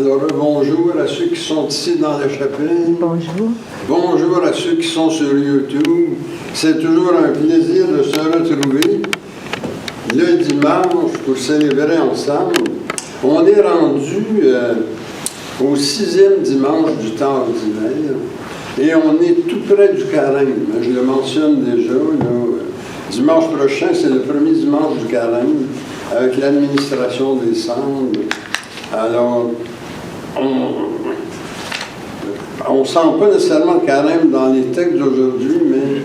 Alors, bonjour à ceux qui sont ici dans la chapelle. Bonjour. Bonjour à ceux qui sont sur YouTube. C'est toujours un plaisir de se retrouver le dimanche pour célébrer ensemble. On est rendu au 6e dimanche du temps ordinaire et on est tout près du carême. Je le mentionne déjà. Dimanche prochain, c'est le premier dimanche du carême avec l'administration des cendres. Alors, on ne sent pas nécessairement le carême dans les textes d'aujourd'hui, mais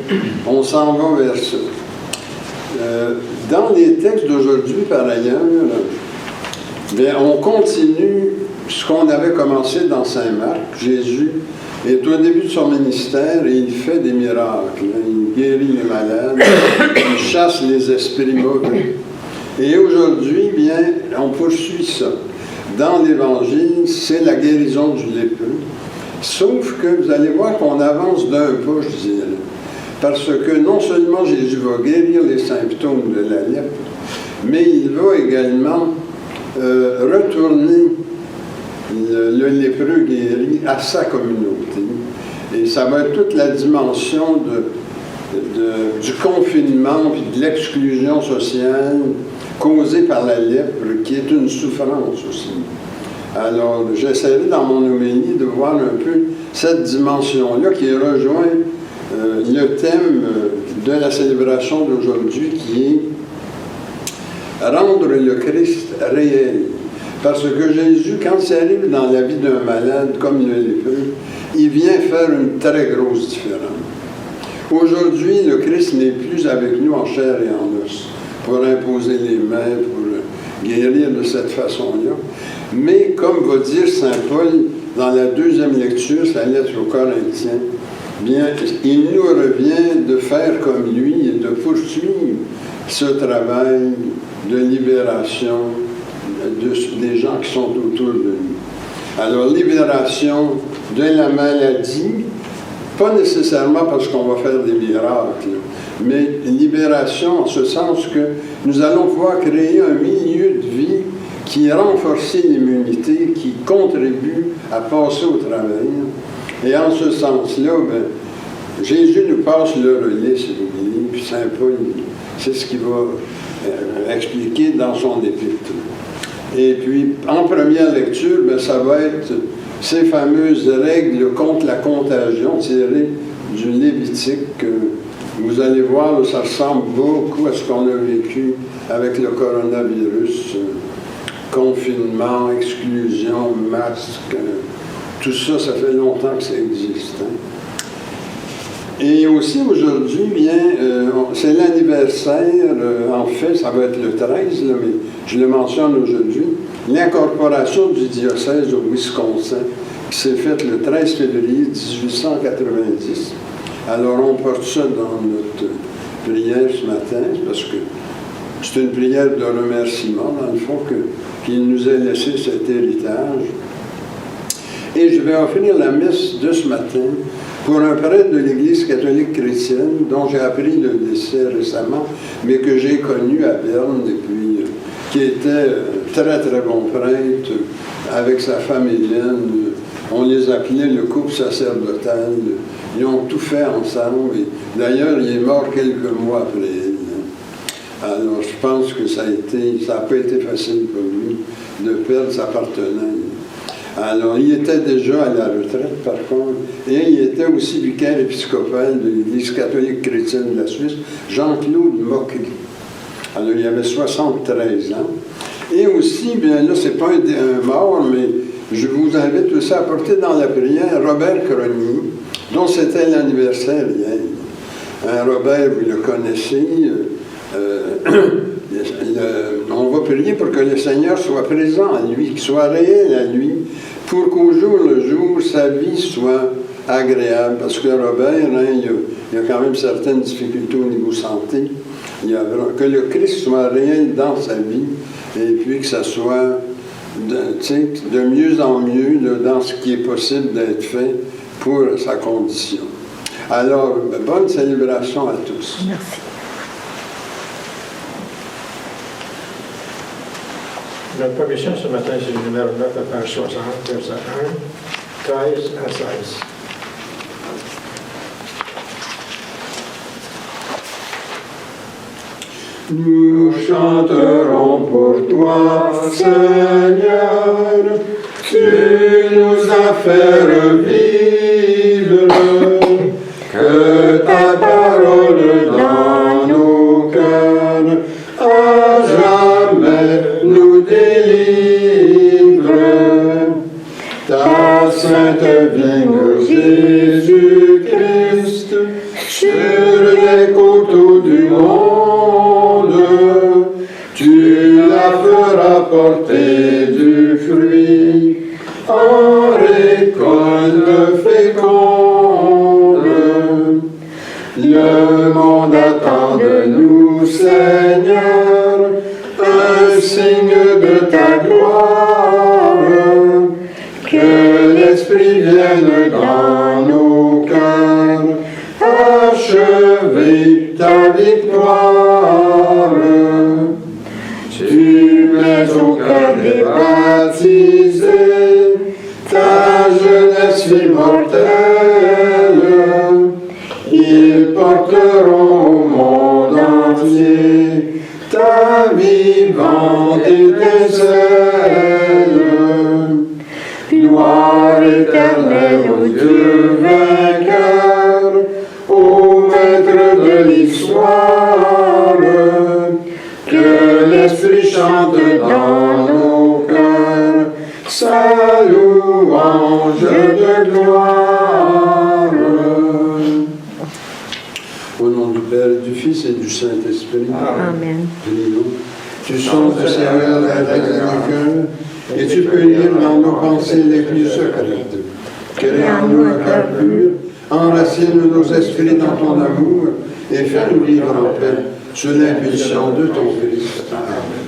on s'en va vers ça. Dans les textes d'aujourd'hui, par ailleurs, bien, on continue ce qu'on avait commencé dans Saint Marc. Jésus est au début de son ministère et il fait des miracles. Il guérit les malades, il chasse les esprits mauvais. Et aujourd'hui, bien, on poursuit ça. Dans l'Évangile, c'est la guérison du lépreux. Sauf que vous allez voir qu'on avance d'un pas, je dirais. Parce que non seulement Jésus va guérir les symptômes de la lèpre, mais il va également retourner le lépreux guéri à sa communauté. Et ça va être toute la dimension du confinement et de l'exclusion sociale causée par la lèpre, qui est une souffrance aussi. Alors, j'essaierai dans mon homélie de voir un peu cette dimension-là qui rejoint le thème de la célébration d'aujourd'hui, qui est rendre le Christ réel. Parce que Jésus, quand il arrive dans la vie d'un malade comme le lépreux, il vient faire une très grosse différence. Aujourd'hui, le Christ n'est plus avec nous en chair et en os pour imposer les mains, pour guérir de cette façon-là. Mais, comme va dire saint Paul dans la deuxième lecture, sa lettre aux Corinthiens, bien, il nous revient de faire comme lui et de poursuivre ce travail de libération des gens qui sont autour de nous. Alors, libération de la maladie, pas nécessairement parce qu'on va faire des miracles, mais libération en ce sens que nous allons pouvoir créer un milieu de vie qui renforce l'immunité, qui contribue à passer au travail. Et en ce sens-là, ben, Jésus nous passe le relais, si vous voulez, puis saint Paul, c'est ce qu'il va expliquer dans son épître. Et puis, en première lecture, ben, ça va être ces fameuses règles contre la contagion tirées du Lévitique. Vous allez voir, ça ressemble beaucoup à ce qu'on a vécu avec le coronavirus. Confinement, exclusion, masque, tout ça, ça fait longtemps que ça existe. Hein? Et aussi aujourd'hui, bien, c'est l'anniversaire, en fait, ça va être le 13, là, mais je le mentionne aujourd'hui, l'incorporation du diocèse au Wisconsin, qui s'est faite le 13 février 1890. Alors, on porte ça dans notre prière ce matin, parce que c'est une prière de remerciement, dans le fond, qu'il nous ait laissé cet héritage. Et je vais offrir la messe de ce matin pour un prêtre de l'Église catholique chrétienne, dont j'ai appris le décès récemment, mais que j'ai connu à Berne, et puis qui était très, très bon prêtre, avec sa femme Hélène. On les appelait le couple sacerdotal. Ils ont tout fait ensemble. Et d'ailleurs, il est mort quelques mois après elle. Alors, je pense que ça n'a pas été facile pour lui de perdre sa partenaire. Alors, il était déjà à la retraite, par contre, et il était aussi vicaire épiscopal de l'Église catholique chrétienne de la Suisse, Jean-Claude Mocquet. Alors, il avait 73 ans. Et aussi, bien là, c'est pas un mort, mais je vous invite aussi à porter dans la prière Robert Cronier, dont c'était l'anniversaire hier. Robert, vous le connaissez. On va prier pour que le Seigneur soit présent à lui, qu'il soit réel à lui, pour qu'au jour le jour, sa vie soit agréable. Parce que Robert, hein, il y a quand même certaines difficultés au niveau santé. Que le Christ soit réel dans sa vie, et puis que ça soit de mieux en mieux dans ce qui est possible d'être fait pour sa condition. Alors, bonne célébration à tous. Merci. Notre commission ce matin, c'est le numéro 9 à page 60, verset 1, 13 à 16. Nous chanterons pour toi, Seigneur, tu nous as fait revivre, que ta parole dans nos cœurs à jamais nous délivre. Ta sainte vigne, Jésus-Christ, sur les coteaux du monde, tu la feras porter du fruit en récolte féconde. Le monde attend de nous, Seigneur, un signe de ta gloire, que l'Esprit vienne dans nos cœurs, achever ta victoire. Tu mets au cœur des baptisés ta jeunesse immortelle. Ils porteront au monde entier ta vivante étincelle. Gloire éternelle au Dieu vainqueur, au maître de l'histoire, que l'Esprit chante dans nos cœurs sa louange de gloire. Au nom du Père, du Fils et du Saint-Esprit. Amen. Prions. Tu sondes le Seigneur avec le cœur, et tu peux lire dans nos pensées les plus secrètes. Crée en nous un cœur pur, enracine nos esprits dans ton amour, et fais-nous vivre en paix, sous l'impulsion de ton Christ. Amen.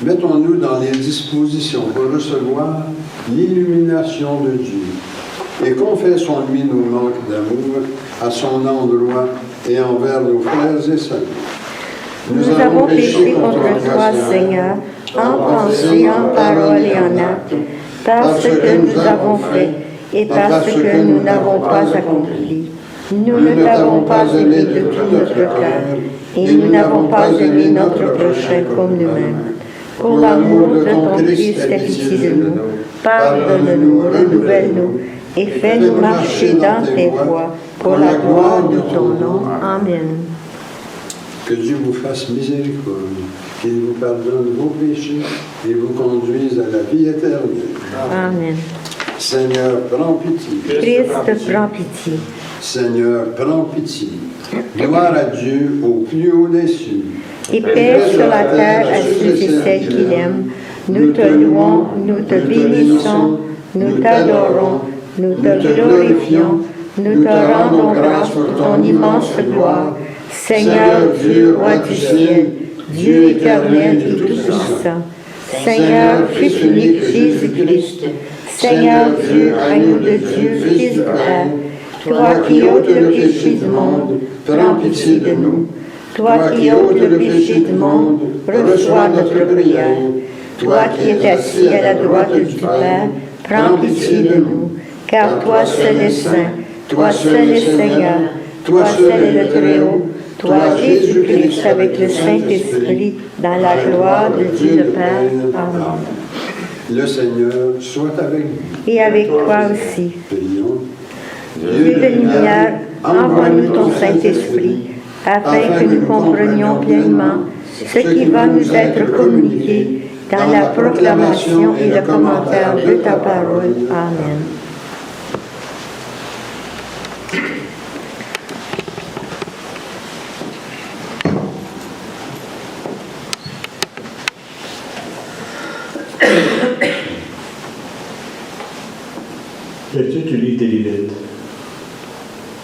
Mettons-nous dans les dispositions pour recevoir l'illumination de Dieu, et confessons-lui nos manques d'amour à son endroit et envers nos frères et sœurs. Nous avons péché contre toi, Seigneur, en pensée, en parole et en acte, par ce que nous avons fait et par ce que nous n'avons pas accompli. Nous ne t'avons pas aimé de tout notre cœur, et nous n'avons pas aimé notre prochain comme nous-mêmes. Pour l'amour de ton Christ, aie pitié de nous, pardonne-nous, renouvelle-nous, et fais-nous marcher dans tes voies, pour la gloire de ton nom. Amen. Que Dieu vous fasse miséricorde, qu'il vous pardonne vos péchés et vous conduise à la vie éternelle. Amen. Seigneur, prends pitié. Christ, prends pitié. Seigneur, prends pitié. Gloire à Dieu au plus haut des cieux. Et paix sur la terre à ceux et celles qu'il aime. Nous te louons, nous te bénissons, nous t'adorons, nous te glorifions, nous te rendons grâce pour ton immense gloire. Seigneur Dieu, roi du ciel, Dieu éternel et tout-puissant, Seigneur, Fils unique Jésus-Christ, Seigneur Dieu, agneau de Dieu, Fils du Père, toi qui ôtes le péché du monde, prends pitié de nous. Toi qui ôtes le péché du monde, reçois notre prière. Toi qui es assis à la droite du Père, prends pitié de nous. Car toi seul es saint, toi seul es Seigneur, toi seul es le Très-Haut, toi Jésus-Christ avec le Saint-Esprit, dans la gloire de Dieu le Père. Amen. Le Seigneur soit avec vous. Et avec toi aussi. Prions. Dieu de lumière, envoie-nous ton Saint-Esprit, afin que nous comprenions pleinement ce qui va nous être communiqué dans la proclamation et le commentaire de ta parole. Amen. Lecture du livre des Lévites.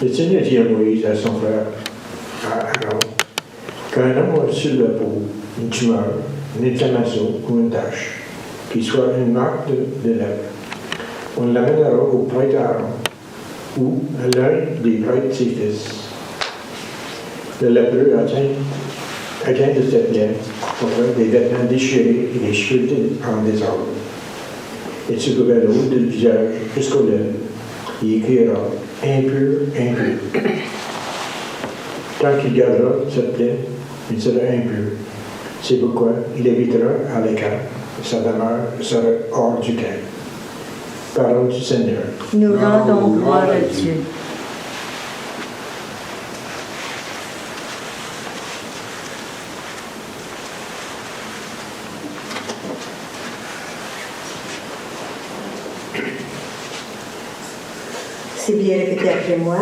Le Seigneur dit à Moïse, à son frère, à Aaron, qu'un homme a sur la peau une tumeur, une inflammation ou une tache, qui soit une marque de lèpre. On l'amènera au prêtre Aaron ou à l'un des prêtres ses fils. Le lépreux Again de cette lettre, on voit des vêtements déchirés et des cheveux en désordre. Et tu couvrais le haut du visage jusqu'aux lèvres. Il écrira impur, impur. Tant qu'il gardera cette plaie, il sera impur. C'est pourquoi il habitera à l'écart. Sa demeure sera hors du camp. Parole du Seigneur. Nous rendons gloire à Dieu. C'est bien répété après moi.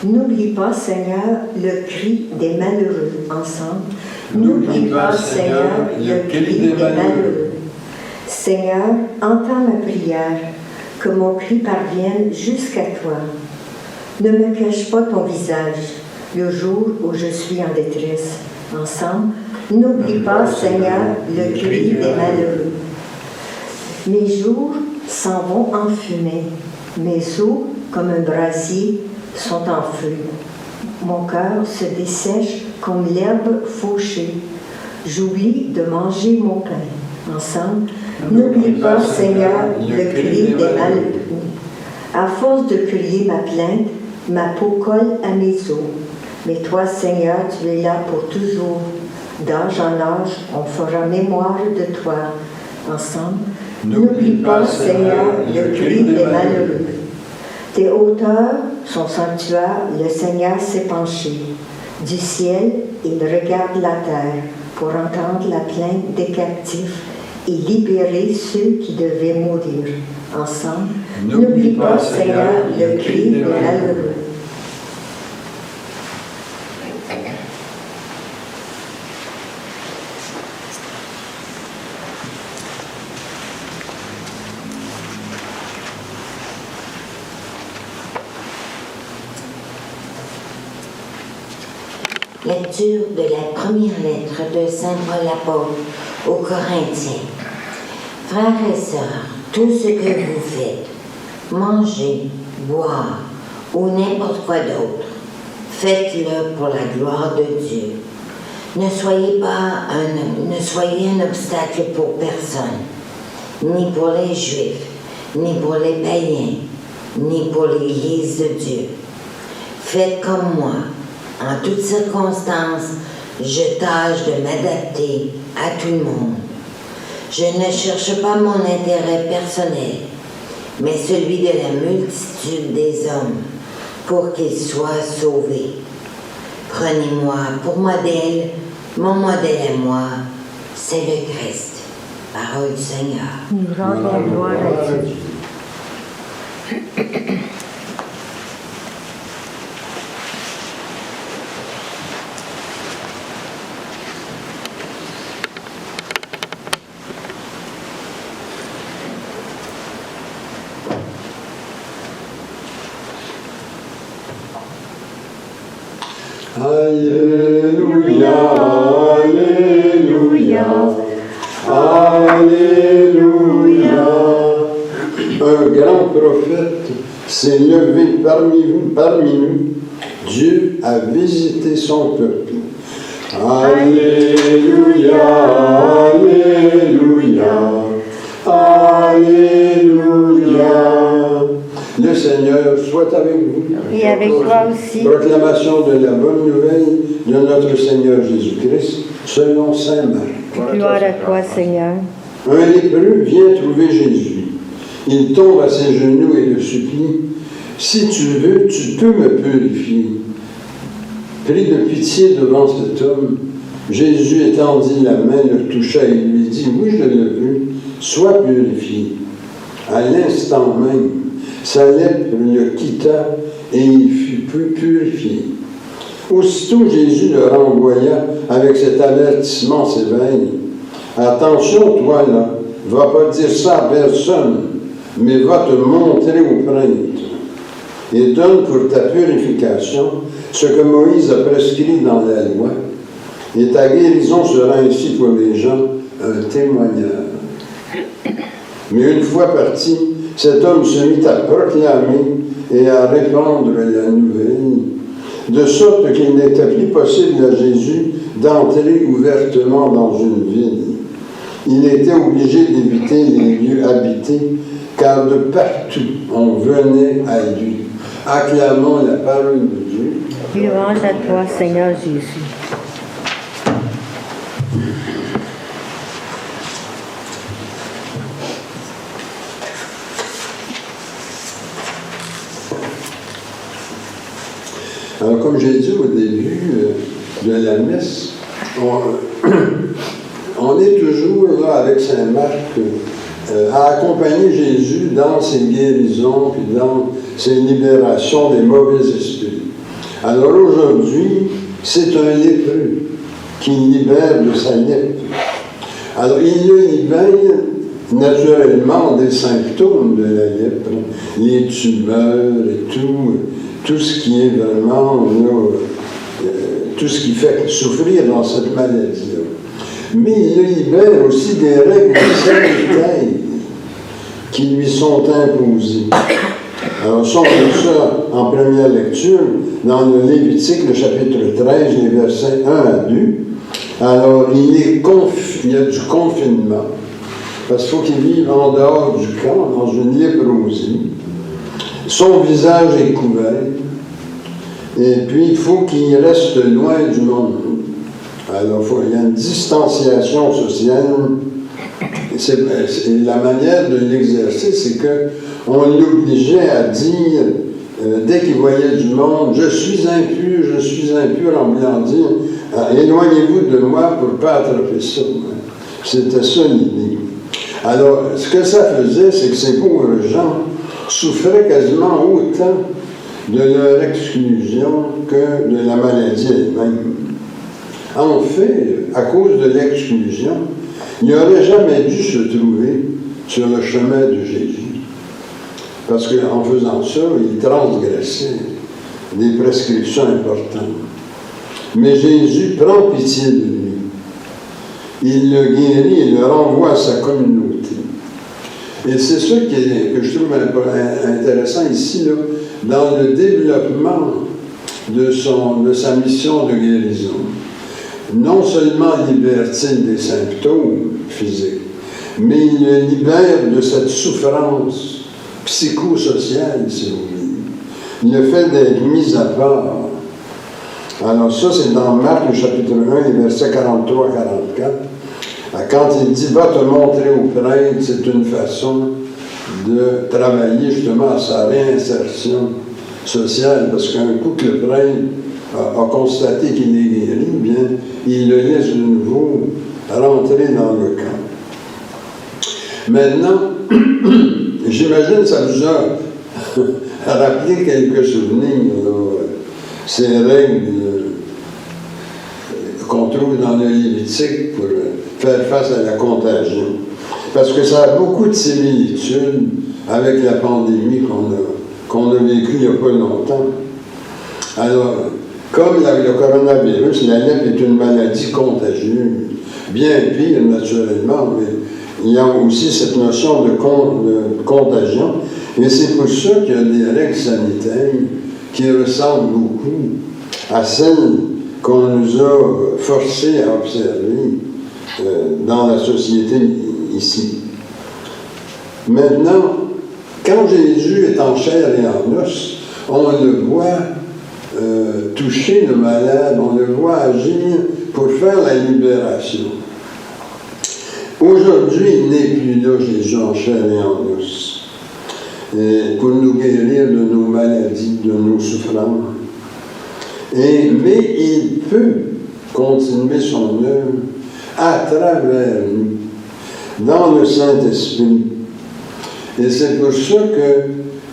N'oublie pas, Seigneur, le cri des malheureux. Ensemble. N'oublie pas, Seigneur, le cri des malheureux. Seigneur, entends ma prière, que mon cri parvienne jusqu'à toi. Ne me cache pas ton visage, le jour où je suis en détresse. Ensemble, n'oublie pas, Seigneur, le cri des malheureux. Mes jours s'en vont en fumée, mes os, comme un brasier, sont en feu. Mon cœur se dessèche comme l'herbe fauchée. J'oublie de manger mon pain. Ensemble, n'oublie pas, Seigneur, le cri des malheureux. À force de crier ma plainte, ma peau colle à mes os. Mais toi, Seigneur, tu es là pour toujours. D'âge en âge, on fera mémoire de toi. Ensemble, n'oublie pas, Seigneur, le cri des malheureux. Tes hauteurs, son sanctuaire, le Seigneur s'est penché. Du ciel, il regarde la terre pour entendre la plainte des captifs et libérer ceux qui devaient mourir. Ensemble, n'oublie pas, Seigneur, le cri des malheureux. Lecture de la première lettre de Saint Paul apôtre aux Corinthiens. Frères et sœurs, tout ce que vous faites, manger, boire ou n'importe quoi d'autre, faites-le pour la gloire de Dieu. Ne soyez un obstacle pour personne, ni pour les Juifs, ni pour les païens, ni pour l'Église de Dieu. Faites comme moi. En toutes circonstances, je tâche de m'adapter à tout le monde. Je ne cherche pas mon intérêt personnel, mais celui de la multitude des hommes, pour qu'ils soient sauvés. Prenez-moi pour modèle, mon modèle à moi, c'est le Christ. Parole du Seigneur. Nous rendons gloire à Dieu. Alléluia, Alléluia, Alléluia. Un grand prophète s'est levé parmi nous. Dieu a visité son peuple. Alléluia, Alléluia, Alléluia. Le Seigneur soit avec vous. Et avec toi aussi. Proclamation de la bonne nouvelle de notre Seigneur Jésus-Christ, selon saint Marc. Gloire à toi, Seigneur. Un lépreux vient trouver Jésus. Il tombe à ses genoux et le supplie. Si tu veux, tu peux me purifier. Pris de pitié devant cet homme, Jésus étendit la main, le toucha et lui dit, oui, je le veux, sois purifié. À l'instant même, sa lèpre le quitta et il fut purifié. Aussitôt, Jésus le renvoya avec cet avertissement sévère. Attention, toi là, va pas dire ça à personne, mais va te montrer au prêtre. Et donne pour ta purification ce que Moïse a prescrit dans la loi. Et ta guérison sera ainsi pour les gens un témoignage. Mais une fois parti, cet homme se mit à proclamer et à répandre la nouvelle. de sorte qu'il n'était plus possible à Jésus d'entrer ouvertement dans une ville. Il était obligé d'éviter les lieux habités, car de partout on venait à lui. Acclamons la parole de Dieu. Louange à toi, Seigneur Jésus. Alors, comme j'ai dit au début de la messe, on est toujours là avec Saint Marc à accompagner Jésus dans ses guérisons et dans ses libérations des mauvais esprits. Alors aujourd'hui, c'est un lépreux qui libère de sa lèpre. Alors il le libère naturellement des symptômes de la lèpre, les tumeurs et tout ce qui est vraiment tout ce qui fait souffrir dans cette maladie-là. Mais il le libère aussi des règles sanitaires qui lui sont imposées. Alors, ça, on lit ça en première lecture dans le Lévitique, le chapitre 13, les versets 1 à 2. Alors, il y a du confinement, parce qu'il faut qu'il vive en dehors du camp, dans une léprosie. Son visage est couvert, et puis il faut qu'il reste loin du monde. Alors, il y a une distanciation sociale. La manière de l'exercer, c'est qu'on l'obligeait à dire, dès qu'il voyait du monde, je suis impur, en voulant dire, éloignez-vous de moi pour ne pas attraper ça. C'était ça l'idée. Alors, ce que ça faisait, c'est que ces pauvres gens souffraient quasiment autant de leur exclusion que de la maladie elle-même. En fait, à cause de l'exclusion, il n'aurait jamais dû se trouver sur le chemin de Jésus. Parce qu'en faisant ça, il transgressait des prescriptions importantes. Mais Jésus prend pitié de lui. Il le guérit et le renvoie à sa communauté. Et c'est ça que je trouve intéressant ici, là, dans le développement de sa mission de guérison. Non seulement libère-t-il des symptômes physiques, mais il le libère de cette souffrance psychosociale, si vous voulez. Il le fait d'être mis à part. Alors ça, c'est dans Marc, le chapitre 1, les versets 43-44. Quand il dit « Va te montrer au prêtre », c'est une façon de travailler justement à sa réinsertion sociale, parce qu'un coup que le prêtre a constaté qu'il est guéri, bien, il le laisse de nouveau rentrer dans le camp. Maintenant, j'imagine que ça vous a rappelé quelques souvenirs, ces règles qu'on trouve dans le Lévitique pour faire face à la contagion. Parce que ça a beaucoup de similitudes avec la pandémie qu'on a vécue il n'y a pas longtemps. Alors, comme le coronavirus, la lèpre est une maladie contagieuse, bien pire naturellement, mais il y a aussi cette notion de contagion, et c'est pour ça qu'il y a des règles sanitaires qui ressemblent beaucoup à celles qu'on nous a forcés à observer dans la société ici. Maintenant, quand Jésus est en chair et en os, on le voit toucher le malade, on le voit agir pour faire la libération. Aujourd'hui, il n'est plus là, Jésus en chair et en os, pour nous guérir de nos maladies, de nos souffrances. Mais il peut continuer son œuvre à travers nous, dans le Saint-Esprit. Et c'est pour ça que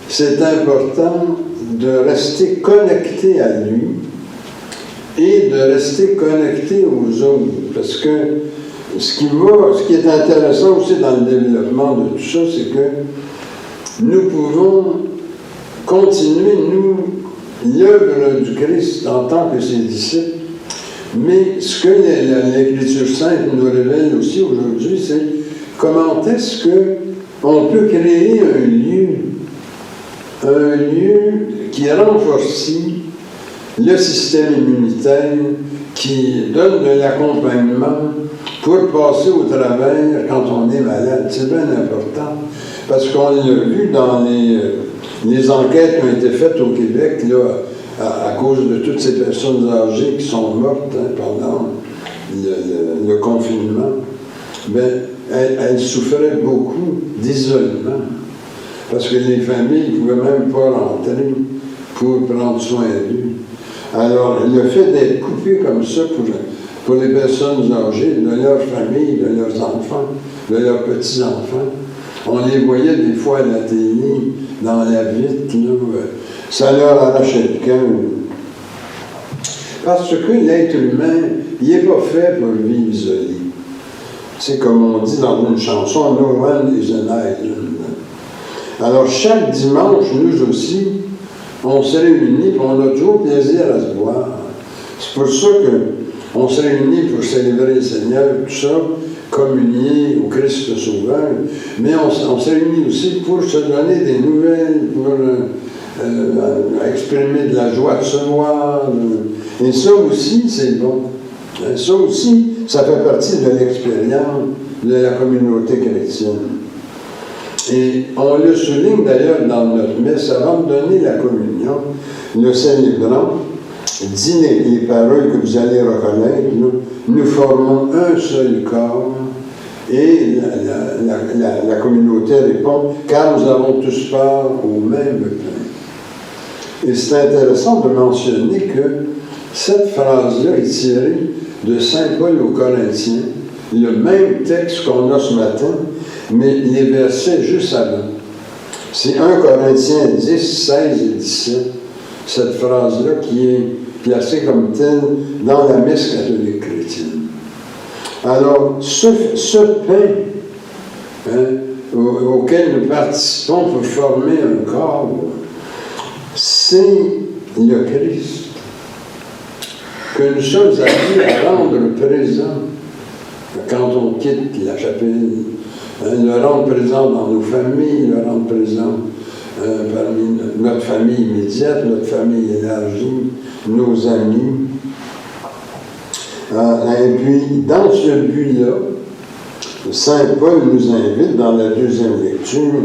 c'est important de rester connecté à lui et de rester connecté aux autres. Parce que ce qui est intéressant aussi dans le développement de tout ça, c'est que nous pouvons continuer, nous, l'œuvre du Christ en tant que ses disciples. Mais ce que l'Écriture sainte nous révèle aussi aujourd'hui, c'est comment est-ce qu'on peut créer un lieu qui renforce le système immunitaire qui donne de l'accompagnement pour passer au travers quand on est malade. C'est bien important, parce qu'on l'a vu dans les enquêtes qui ont été faites au Québec, là, à cause de toutes ces personnes âgées qui sont mortes pendant le confinement. Bien, elles souffraient beaucoup d'isolement, parce que les familles ne pouvaient même pas rentrer pour prendre soin d'eux. Alors, le fait d'être coupé comme ça pour les personnes âgées, de leur famille, de leurs enfants, de leurs petits-enfants, on les voyait des fois à la télé, dans la vitre, là, ça leur arrachait le cœur. Parce que l'être humain, il n'est pas fait pour vivre isolé. C'est comme on dit dans une chanson, « No one is an island ». Alors, chaque dimanche, nous aussi, on se réunit, puis on a toujours plaisir à se voir. C'est pour ça qu'on se réunit pour célébrer le Seigneur, tout ça, communier au Christ Sauveur, mais on se réunit aussi pour se donner des nouvelles, pour exprimer de la joie de se voir. Et ça aussi, c'est bon. Ça aussi, ça fait partie de l'expérience de la communauté chrétienne. Et on le souligne d'ailleurs dans notre messe, avant de donner la communion, le célébrant dit les paroles que vous allez reconnaître, nous formons un seul corps, et la communauté répond, car nous avons tous part au même pain. Et c'est intéressant de mentionner que cette phrase-là est tirée de Saint Paul aux Corinthiens, le même texte qu'on a ce matin, mais les versets juste avant. C'est 1 Corinthiens 10, 16 et 17, cette phrase-là qui est placée comme telle dans la messe catholique chrétienne. Alors, ce pain auquel nous participons pour former un corps, c'est le Christ que nous sommes appelés à rendre présent quand on quitte la chapelle. Le rendre présent dans nos familles, le rendre présent parmi notre famille immédiate, notre famille élargie, nos amis. Et puis, dans ce but-là, Saint Paul nous invite, dans la deuxième lecture,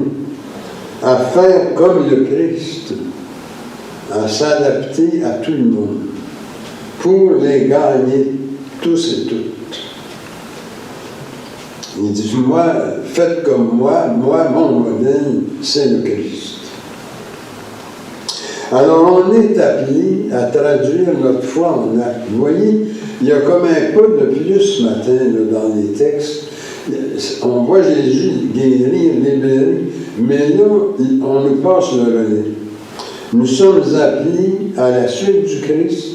à faire comme le Christ, à s'adapter à tout le monde, pour les gagner tous et toutes. Il dit, moi, faites comme moi, mon modèle, c'est le Christ. Alors, on est appelé à traduire notre foi en acte. Vous voyez, il y a comme un peu de plus ce matin là, dans les textes. On voit Jésus guérir, libérer, mais là, on nous passe le relais. Nous sommes appelés à la suite du Christ,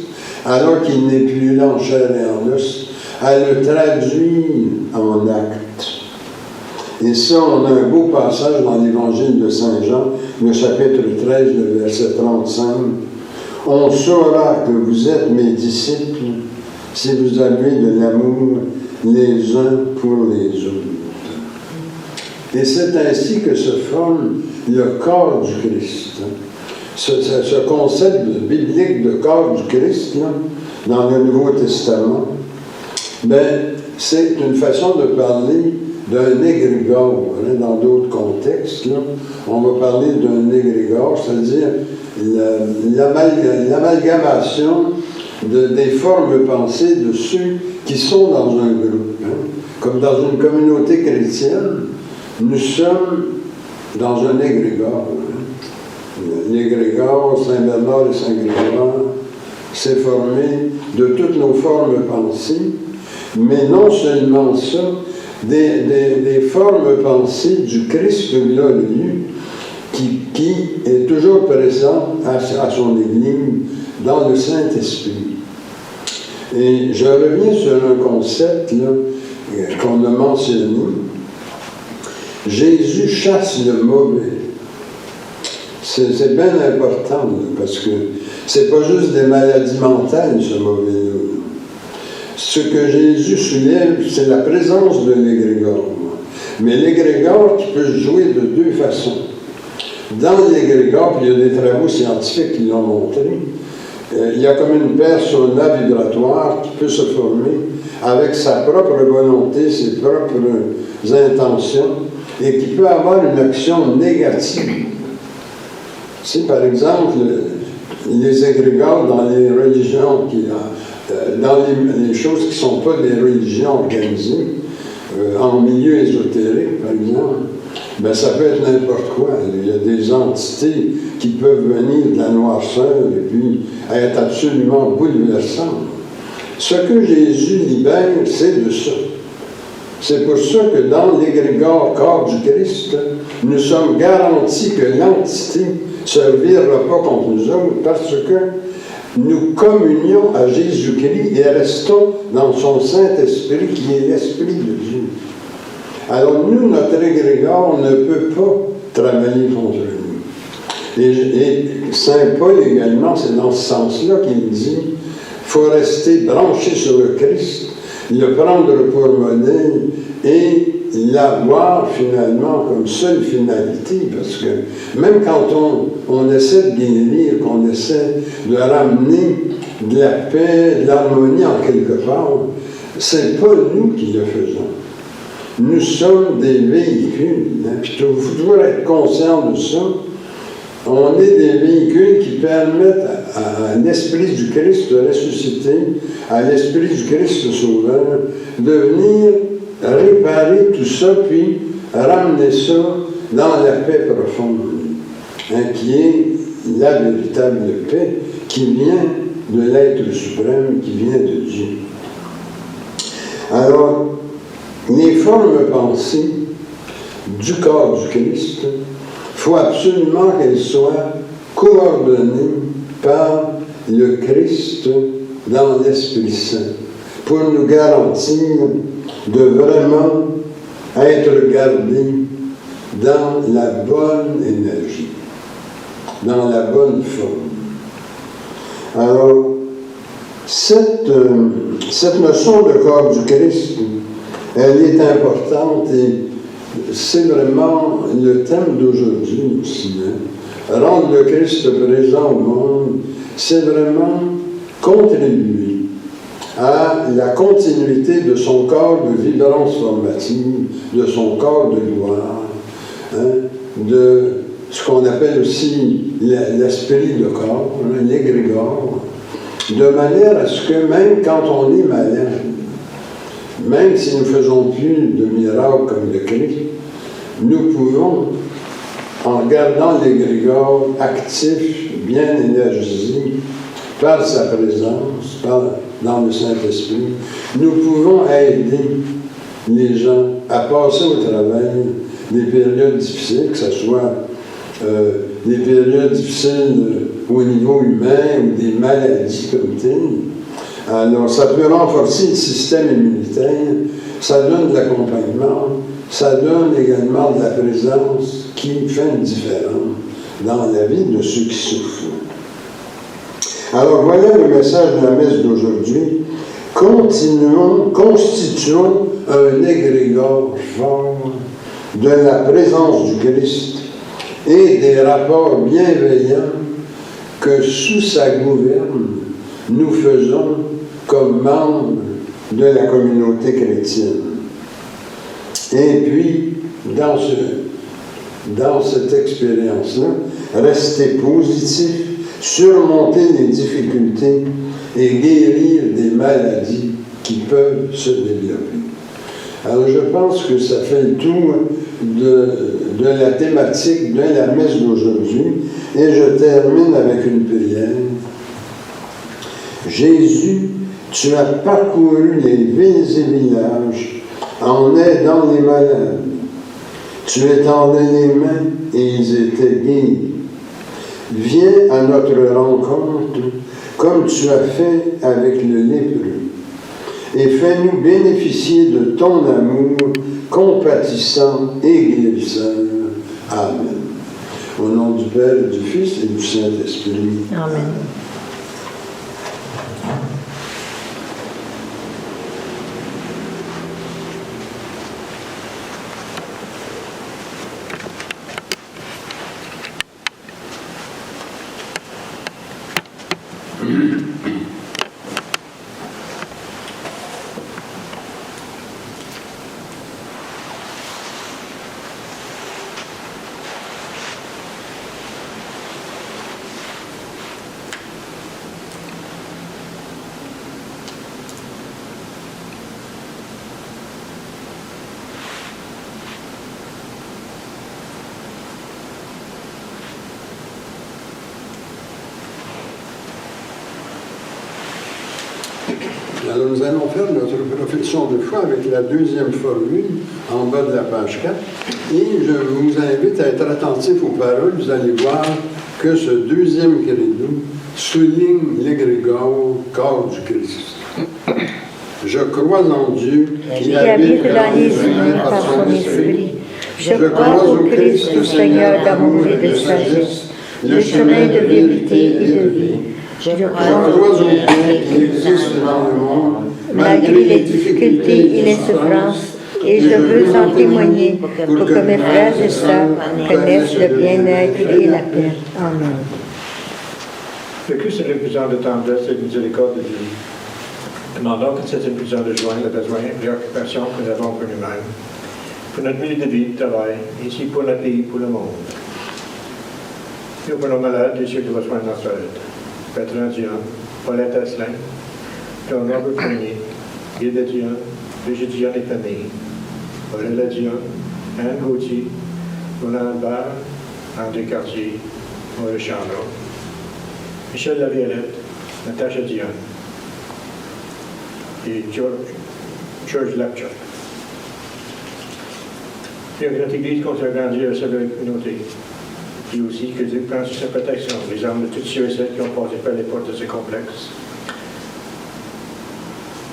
alors qu'il n'est plus là en chair et en os, à le traduire en acte. Et ça, on a un beau passage dans l'Évangile de Saint Jean, le chapitre 13, le verset 35. « On saura que vous êtes mes disciples si vous avez de l'amour les uns pour les autres. » Et c'est ainsi que se forme le corps du Christ. Ce concept biblique de corps du Christ, là, dans le Nouveau Testament, ben, c'est une façon de parler d'un égrégore. Hein, dans d'autres contextes, là, on va parler d'un égrégore, c'est-à-dire l'amalgamation des formes pensées de ceux qui sont dans un groupe. Hein. Comme dans une communauté chrétienne, nous sommes dans un égrégore. Hein. L'égrégore Saint-Bernard et Saint-Grégoire s'est formé de toutes nos formes pensées, mais non seulement ça, des formes pensées du Christ glorieux qui est toujours présent à son Église dans le Saint-Esprit. Et je reviens sur un concept là, qu'on a mentionné. Jésus chasse le mauvais. C'est bien important, là, parce que c'est pas juste des maladies mentales, ce mauvais-là. Ce que Jésus soulève, c'est la présence de l'égrégore. Mais l'égrégore qui peut se jouer de deux façons. Dans l'égrégore, puis il y a des travaux scientifiques qui l'ont montré, il y a comme une persona vibratoire qui peut se former avec sa propre volonté, ses propres intentions, et qui peut avoir une action négative. Si, par exemple, les égrégores dans les religions, dans les choses qui ne sont pas des religions organisées, en milieu ésotérique, par exemple, ben, ça peut être n'importe quoi. Il y a des entités qui peuvent venir de la noirceur et puis être absolument bouleversantes. Ce que Jésus libère, c'est de ça. C'est pour ça que dans l'égrégore corps du Christ, nous sommes garantis que l'entité ne se virera pas contre nous autres parce que nous communions à Jésus-Christ et restons dans son Saint-Esprit qui est l'Esprit de Dieu. Alors nous, notre égrégore ne peut pas travailler contre nous. Et Saint Paul également, c'est dans ce sens-là qu'il dit, il faut rester branché sur le Christ, le prendre pour modèle et l'avoir finalement comme seule finalité, parce que même quand on essaie de guérir, qu'on essaie de ramener de la paix, de l'harmonie en quelque part, c'est pas nous qui le faisons. Nous sommes des véhicules, hein, puis il faut toujours être conscient de ça. On est des véhicules qui permettent à l'Esprit du Christ de ressusciter, à l'Esprit du Christ le Sauveur, de venir réparer tout ça, puis ramener ça dans la paix profonde, hein, qui est la véritable paix, qui vient de l'être suprême, qui vient de Dieu. Alors, les formes pensées du corps du Christ, il faut absolument qu'elles soient coordonnées par le Christ dans l'Esprit Saint, pour nous garantir de vraiment être gardés dans la bonne énergie, dans la bonne forme. Alors, cette notion de corps du Christ, elle est importante et c'est vraiment le thème d'aujourd'hui aussi. Hein. Rendre le Christ présent au monde, c'est vraiment contribuer à la continuité de son corps de vibrance formative, de son corps de gloire, hein, de ce qu'on appelle aussi l'esprit de corps, hein, l'égrégore, de manière à ce que même quand on est malade, même si nous ne faisons plus de miracles comme le Christ, nous pouvons, en gardant l'égrégore actif, bien énergisé, par sa présence, dans le Saint-Esprit, nous pouvons aider les gens à passer au travers des périodes difficiles, que ce soit des périodes difficiles au niveau humain ou des maladies comme telles. Alors, ça peut renforcer le système immunitaire, ça donne de l'accompagnement, ça donne également de la présence qui fait une différence dans la vie de ceux qui souffrent. Alors, voilà le message de la messe d'aujourd'hui. Constituons un égrégore fort de la présence du Christ et des rapports bienveillants que sous sa gouverne nous faisons comme membres de la communauté chrétienne. Et puis, dans cette expérience-là, rester positif, surmonter les difficultés et guérir des maladies qui peuvent se développer. Alors, je pense que ça fait le tour de la thématique de la messe d'aujourd'hui et je termine avec une prière. Jésus, tu as parcouru les villes et villages en aidant les malades. Tu étendais les mains et ils étaient guéris. Viens à notre rencontre comme tu as fait avec le lépreux et fais-nous bénéficier de ton amour compatissant et guérisseur. Amen. Au nom du Père, du Fils et du Saint-Esprit. Amen. Alors, nous allons faire notre profession de foi avec la deuxième formule en bas de la page 4. Et je vous invite à être attentif aux paroles. Vous allez voir que ce deuxième credo souligne l'égrégore corps du Christ. Je crois en Dieu qui habite dans les humains par son esprit. Je crois au Christ, Seigneur d'amour et de sagesse, le chemin de vérité et de vie. Je crois au bien qui existe dans le monde, malgré les difficultés et les souffrances, et je veux en témoigner pour que mes frères et sœurs connaissent le bien-être et la paix. Amen. Le Christ est représent de tendresse et de miséricorde de Dieu. Demandons que cette impulsion rejoigne le besoin et préoccupation que nous avons pour nous-mêmes, pour notre milieu de vie, de travail, ici pour notre pays, pour le monde. Nous pour nos malades et ceux qui reçoivent notre aide. Bertrand Dion, Paulette Asselin, Jean-Robert Fournier, Guy Dion, Brigitte Dion et famille, Aurélie Dion, Anne Gauthier, Roland Barre, André Cartier, Maurice Chandon, Michel Laviolette, Natacha Dion et George Lapchuk. Puis que notre Église continue à grandir au sein de la communauté. Et aussi que Dieu prend sur sa protection les âmes de tous ceux et celles qui ont passé par les portes de ce complexe.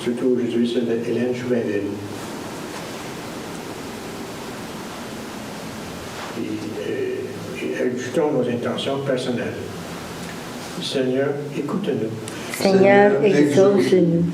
Surtout aujourd'hui, celle d'Hélène Chouvainville. Et ajoutons nos intentions personnelles. Seigneur, écoute-nous. Seigneur, exauce-nous.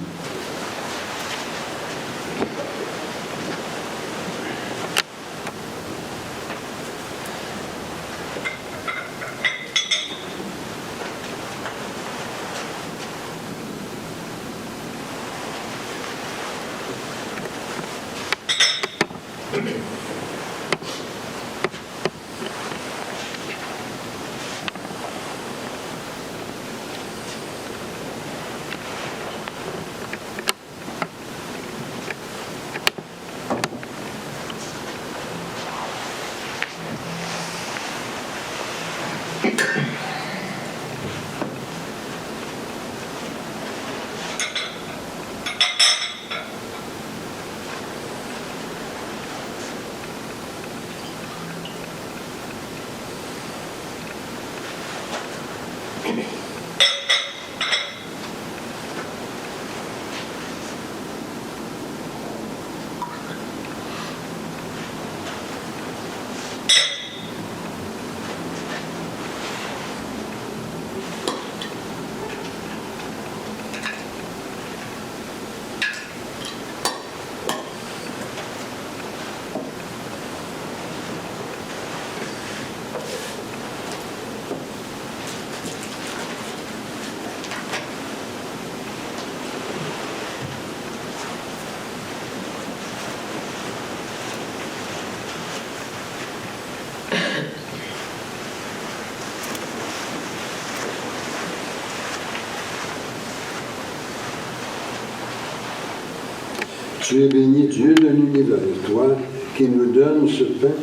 Tu es béni, Dieu de l'univers, toi qui nous donnes ce pain,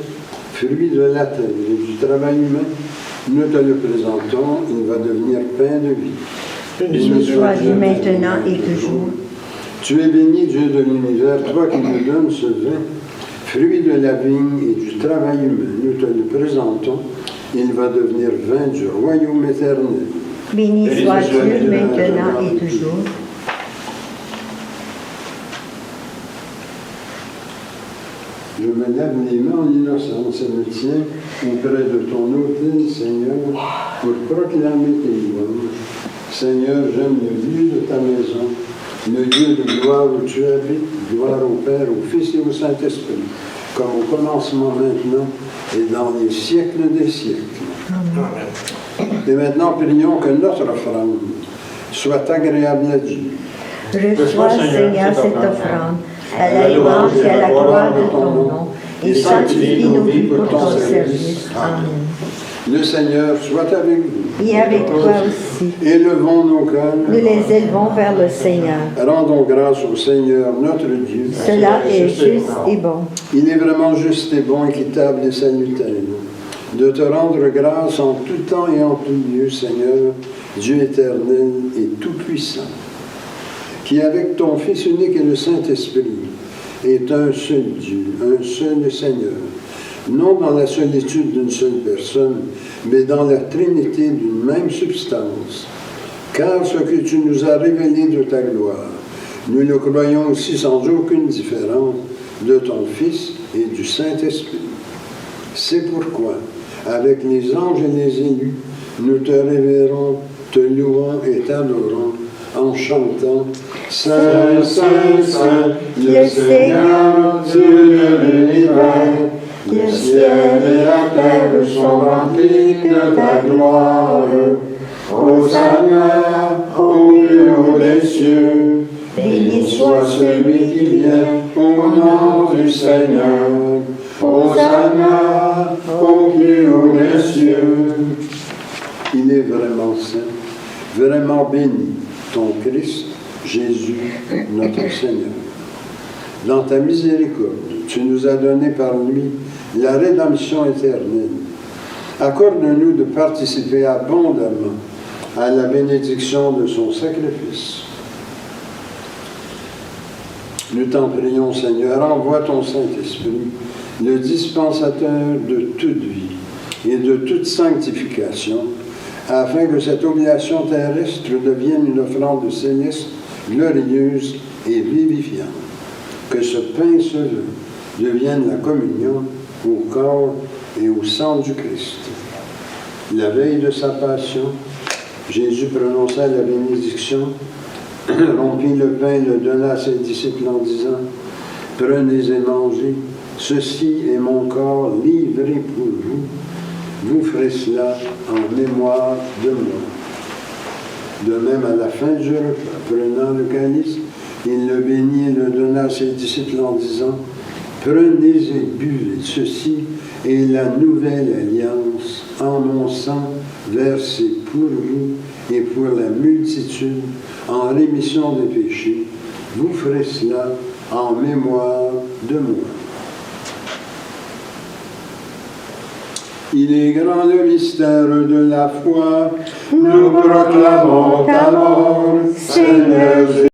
fruit de la terre et du travail humain. Nous te le présentons, il va devenir pain de vie. Béni sois-tu maintenant et toujours. Tu es béni, Dieu de l'univers, toi qui nous donnes ce vin, fruit de la vigne et du travail humain. Nous te le présentons, il va devenir vin du royaume éternel. Béni sois-tu maintenant et toujours. Je me lave les mains en innocence et me tiens auprès de ton autel, Seigneur, pour proclamer tes louanges. Seigneur, j'aime le lieu de ta maison, le lieu de gloire où tu habites, gloire au Père, au Fils et au Saint-Esprit, comme au commencement maintenant et dans les siècles des siècles. Amen. Et maintenant, prions que notre offrande soit agréable à Dieu. Reçois, Seigneur, cette offrande, à la louange et à la gloire de ton nom, et sanctifie nos vies pour ton service. Amen. Le Seigneur soit avec vous. Et avec toi aussi. Élevons nos cœurs. Nous les élevons vers le Seigneur. Rendons grâce au Seigneur, notre Dieu. Cela est juste et bon. Il est vraiment juste et bon, équitable et salutaire de te rendre grâce en tout temps et en tout lieu, Seigneur, Dieu éternel et tout-puissant, qui avec ton Fils unique et le Saint-Esprit est un seul Dieu, un seul Seigneur, non dans la solitude d'une seule personne, mais dans la trinité d'une même substance. Car ce que tu nous as révélé de ta gloire, nous le croyons aussi sans aucune différence de ton Fils et du Saint-Esprit. C'est pourquoi, avec les anges et les élus, nous te révérons, te louons et t'adorons en chantant « Saint, Saint, Saint, le Seigneur, Dieu de l'univers, le ciel et la terre sont remplis de ta gloire. Hosanna au plus haut des cieux. Béni soit celui qui vient au nom du Seigneur. Hosanna au plus haut des cieux. » Il est vraiment saint, vraiment béni, ton Christ, Jésus, notre Seigneur. Dans ta miséricorde, tu nous as donné par lui la rédemption éternelle. Accorde-nous de participer abondamment à la bénédiction de son sacrifice. Nous t'en prions, Seigneur, envoie ton Saint-Esprit, le dispensateur de toute vie et de toute sanctification, afin que cette oblation terrestre devienne une offrande céleste, glorieuse et vivifiante. Que ce pain seul devienne la communion au corps et au sang du Christ. La veille de sa passion, Jésus prononça la bénédiction, rompit le pain et le donna à ses disciples en disant « Prenez et mangez, ceci est mon corps livré pour vous. Vous ferez cela en mémoire de moi. » De même, à la fin du repas, prenant le calice, il le bénit et le donna à ses disciples en disant « Prenez et buvez, ceci est la nouvelle alliance en mon sang versé pour vous et pour la multitude en rémission des péchés. Vous ferez cela en mémoire de moi. » Il est grand le mystère de la foi. Nous proclamons ta mort, Seigneur Jésus.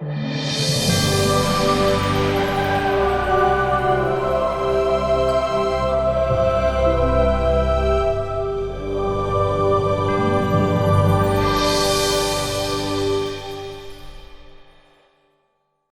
Amen.